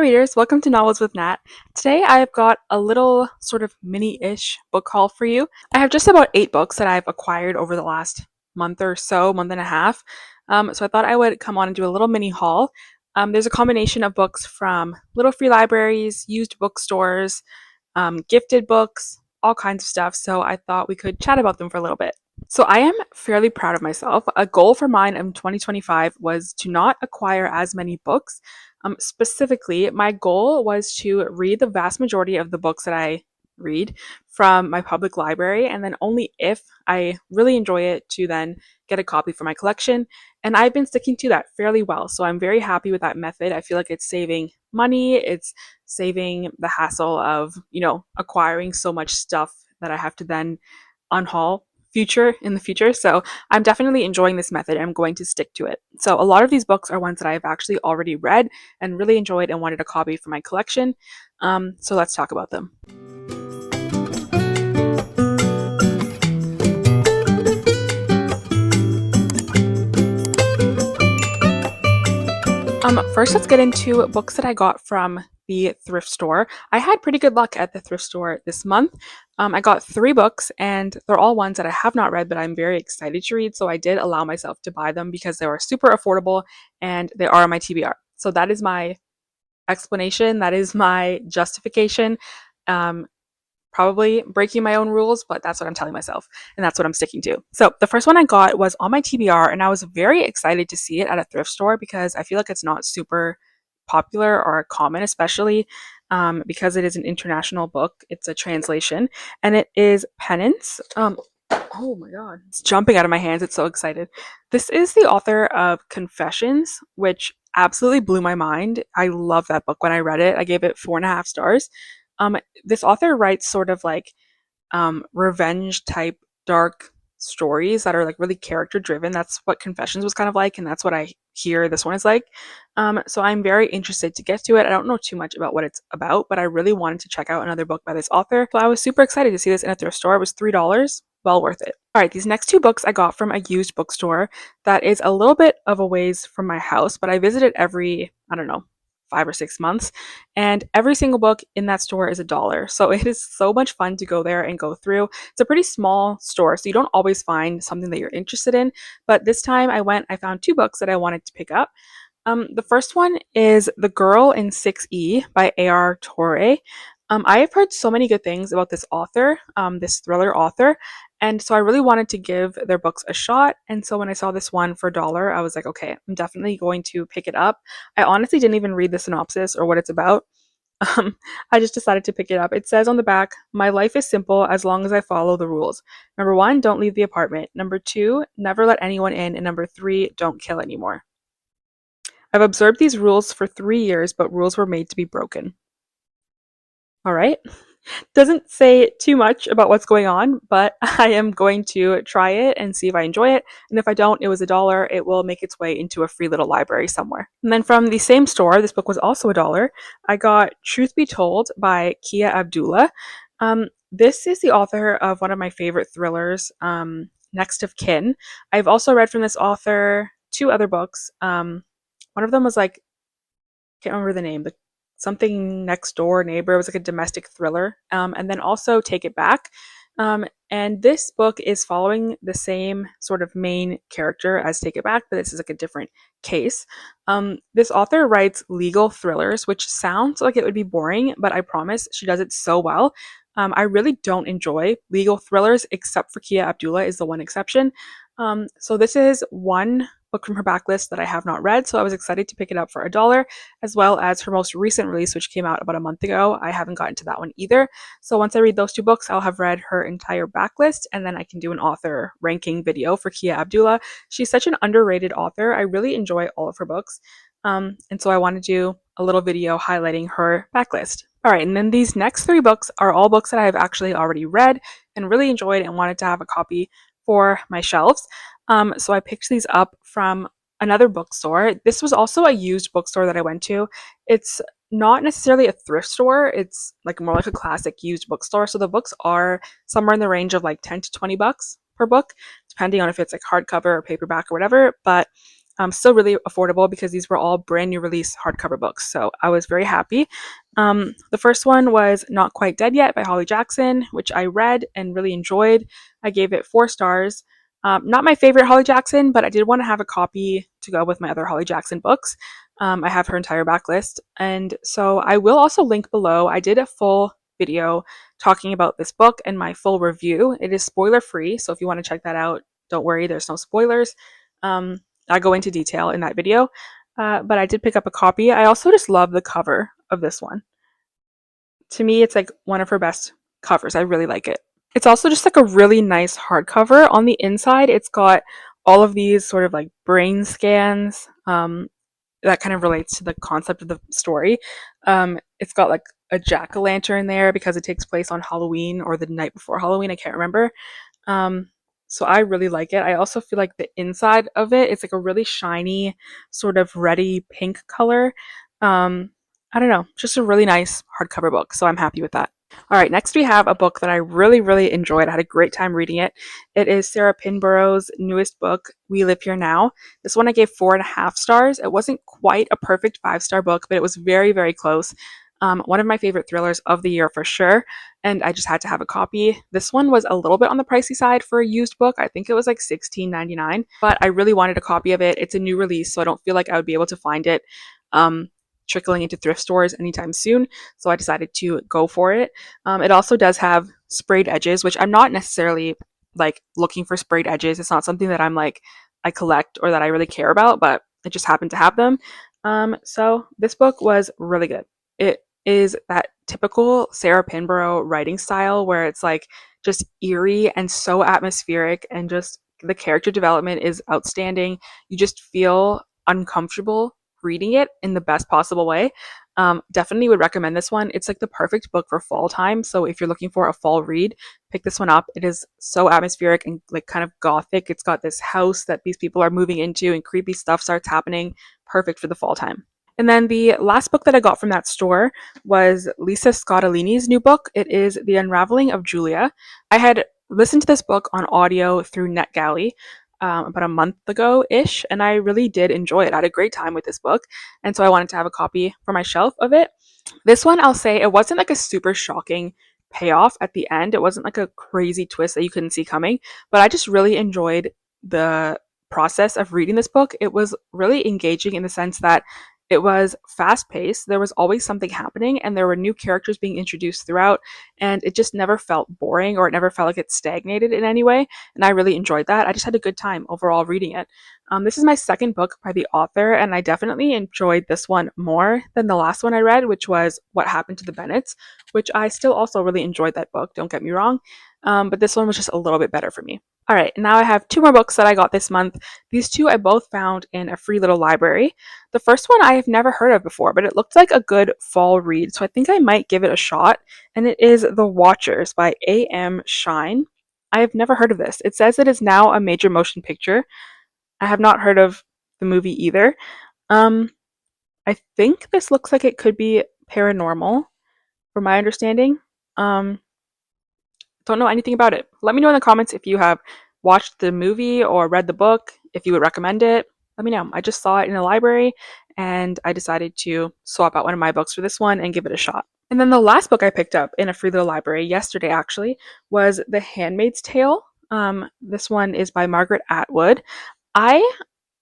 readers, welcome to Novels with Nat. Today I've got a little sort of mini-ish book haul for you. I have just about 8 books that I've acquired over the last month or so, month and a half. So I thought I would come on and do a little mini haul. There's a combination of books from little free libraries, used bookstores, gifted books, all kinds of stuff. So I thought we could chat about them for a little bit. So I am fairly proud of myself. A goal for mine in 2025 was to not acquire as many books. Specifically, my goal was to read the vast majority of the books that I read from my public library, and then only if I really enjoy it to then get a copy for my collection. And I've been sticking to that fairly well. So I'm very happy with that method. I feel like it's saving money, it's saving the hassle of, acquiring so much stuff that I have to then unhaul in the future. So I'm definitely enjoying this method. I'm going to stick to it. So a lot of these books are ones that I've actually already read and really enjoyed and wanted a copy for my collection. So let's talk about them. First, let's get into books that I got from the thrift store. I had pretty good luck at the thrift store this month. I got 3 books, and they're all ones that I have not read, but I'm very excited to read. So I did allow myself to buy them because they were super affordable and they are on my TBR. So that is my explanation. That is my justification. Um, Probably breaking my own rules, but that's what I'm telling myself, and that's what I'm sticking to. So the first one I got was on my TBR, and I was very excited to see it at a thrift store because I feel like it's not super popular or common, especially because it is an international book. It's a translation, and it is Penance. Oh my god, it's jumping out of my hands. It's so excited. This is the author of Confessions, which absolutely blew my mind. I love that book. When I read it, I gave it 4.5 stars. Um, this author writes sort of like revenge type dark stories that are like really character driven. That's what Confessions was kind of like, and that's what I hear this one is like. So I'm very interested to get to it. I don't know too much about what it's about, but I really wanted to check out another book by this author. So I was super excited to see this in a thrift store. It was $3. Well worth it. All right, these next 2 books I got from a used bookstore that is a little bit of a ways from my house, but I visit it every, I don't know, 5 or 6 months, and every single book in that store is $1. So it is so much fun to go there and go through. It's a pretty small store, so you don't always find something that you're interested in. But this time I went, I found 2 books that I wanted to pick up. The first one is The Girl in 6E by A.R. Torre. I have heard so many good things about this author, this thriller author, and so I really wanted to give their books a shot. And so when I saw this one for $1, I was like, okay, I'm definitely going to pick it up. I honestly didn't even read the synopsis or what it's about. I just decided to pick it up. It says on the back, "My life is simple as long as I follow the rules. Number 1, don't leave the apartment. Number 2, never let anyone in. And number 3, don't kill anymore. I've observed these rules for 3 years, but rules were made to be broken." All right. Doesn't say too much about what's going on, but I am going to try it and see if I enjoy it. And if I don't, it was $1. It will make its way into a free little library somewhere. And then from the same store, this book was also $1. I got Truth Be Told by Kia Abdullah. This is the author of one of my favorite thrillers, Next of Kin. I've also read from this author 2 other books. One of them was like, can't remember the name, but something next door neighbor. It was like a domestic thriller. And then also Take It Back. And this book is following the same sort of main character as Take It Back, but this is like a different case. This author writes legal thrillers, which sounds like it would be boring, but I promise she does it so well. I really don't enjoy legal thrillers, except for Kia Abdullah is the one exception. So this is one book from her backlist that I have not read, so I was excited to pick it up for $1, as well as her most recent release, which came out about a month ago. I haven't gotten to that one either. So once I read those 2 books, I'll have read her entire backlist, and then I can do an author ranking video for Kia Abdullah. She's such an underrated author. I really enjoy all of her books. And so I want to do a little video highlighting her backlist. All right, and then these next 3 books are all books that I have actually already read and really enjoyed and wanted to have a copy for my shelves. So I picked these up from another bookstore. This was also a used bookstore that I went to. It's not necessarily a thrift store. It's like more like a classic used bookstore. So the books are somewhere in the range of like 10 to $20 per book, depending on if it's like hardcover or paperback or whatever. But Still really affordable because these were all brand new release hardcover books. So I was very happy. The first one was Not Quite Dead Yet by Holly Jackson, which I read and really enjoyed. I gave it 4 stars. Not my favorite Holly Jackson, but I did want to have a copy to go with my other Holly Jackson books. I have her entire backlist. And so I will also link below. I did a full video talking about this book and my full review. It is spoiler free, so if you want to check that out, don't worry, there's no spoilers. I go into detail in that video, but I did pick up a copy. I also just love the cover of this one. To me, it's like one of her best covers. I really like it. It's also just like a really nice hardcover. On the inside, it's got all of these sort of like brain scans that kind of relates to the concept of the story. It's got like a jack-o'-lantern there because it takes place on Halloween or the night before Halloween. I can't remember. So I really like it. I also feel like the inside of it, it's like a really shiny, sort of reddy pink color. I don't know, just a really nice hardcover book. So I'm happy with that. All right, next we have a book that I really, really enjoyed. I had a great time reading it. It is Sarah Pinborough's newest book, We Live Here Now. This one I gave 4.5 stars. It wasn't quite a perfect 5-star book, but it was very, very close. One of my favorite thrillers of the year for sure, and I just had to have a copy. This one was a little bit on the pricey side for a used book. I think it was like $16.99, but I really wanted a copy of it. It's a new release, so I don't feel like I would be able to find it trickling into thrift stores anytime soon, so I decided to go for it. It also does have sprayed edges, which I'm not necessarily like looking for sprayed edges. It's not something that I'm like I collect or that I really care about, but it just happened to have them. So this book was really good. It is that typical Sarah Pinborough writing style where it's like just eerie and so atmospheric, and just the character development is outstanding. You just feel uncomfortable reading it in the best possible way. Definitely would recommend this one. It's like the perfect book for fall time. So if you're looking for a fall read, pick this one up. It is so atmospheric and like kind of gothic. It's got this house that these people are moving into and creepy stuff starts happening. Perfect for the fall time. And then the last book that I got from that store was Lisa Scottolini's new book. It is The Unraveling of Julia. I had listened to this book on audio through NetGalley about a month ago-ish, and I really did enjoy it. I had a great time with this book, and so I wanted to have a copy for my shelf of it. This one, I'll say, it wasn't like a super shocking payoff at the end. It wasn't like a crazy twist that you couldn't see coming, but I just really enjoyed the process of reading this book. It was really engaging in the sense that it was fast paced. There was always something happening, and there were new characters being introduced throughout, and it just never felt boring, or it never felt like it stagnated in any way. And I really enjoyed that. I just had a good time overall reading it. This is my second book by the author, and I definitely enjoyed this one more than the last one I read, which was What Happened to the Bennets, which I still also really enjoyed that book, don't get me wrong. But this one was just a little bit better for me. All right, now I have 2 more books that I got this month. These 2 I both found in a free little library. The first one I have never heard of before, but it looked like a good fall read, so I think I might give it a shot. And it is The Watchers by A.M. Shine. I have never heard of this. It says it is now a major motion picture. I have not heard of the movie either. I think this looks like it could be paranormal, from my understanding. Don't know anything about it. Let me know in the comments if you have watched the movie or read the book, if you would recommend it. Let me know. I just saw it in the library and I decided to swap out one of my books for this one and give it a shot. And then the last book I picked up in a free little library yesterday actually was The Handmaid's Tale. This one is by Margaret Atwood. I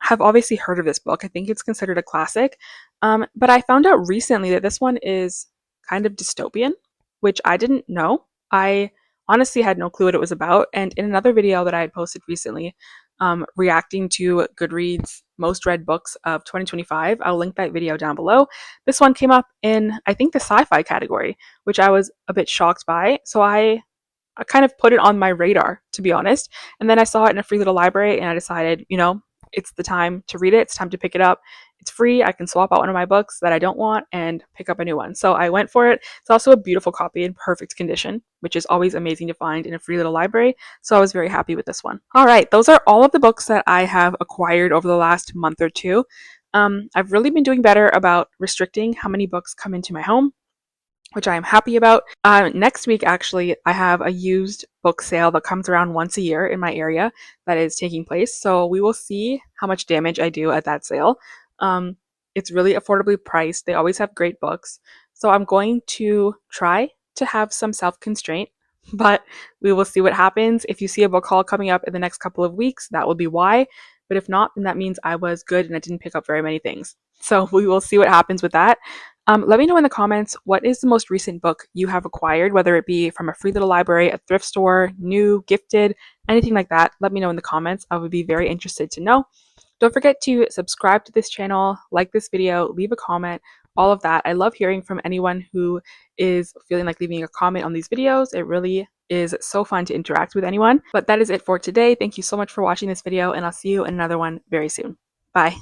have obviously heard of this book. I think it's considered a classic. But I found out recently that this one is kind of dystopian, which I didn't know. I honestly had no clue what it was about. And in another video that I had posted recently, reacting to Goodreads most read books of 2025, I'll link that video down below. This one came up in, I think, the sci-fi category, which I was a bit shocked by. So I kind of put it on my radar, to be honest. And then I saw it in a free little library and I decided, it's the time to read it. It's time to pick it up. It's free. I can swap out one of my books that I don't want and pick up a new one. So I went for it. It's also a beautiful copy in perfect condition, which is always amazing to find in a free little library. So I was very happy with this one. All right, those are all of the books that I have acquired over the last month or two. I've really been doing better about restricting how many books come into my home. which I am happy about. Next week, actually, I have a used book sale that comes around once a year in my area that is taking place. So we will see how much damage I do at that sale. Um, it's really affordably priced. They always have great books. So I'm going to try to have some self constraint, but we will see what happens. If you see a book haul coming up in the next couple of weeks, that will be why. But if not, then that means I was good and I didn't pick up very many things. So we will see what happens with that. Let me know in the comments what is the most recent book you have acquired, whether it be from a free little library, a thrift store, new, gifted, anything like that. Let me know in the comments. I would be very interested to know. Don't forget to subscribe to this channel, like this video, leave a comment, all of that. I love hearing from anyone who is feeling like leaving a comment on these videos. It really is so fun to interact with anyone. But that is it for today. Thank you so much for watching this video, and I'll see you in another one very soon. Bye.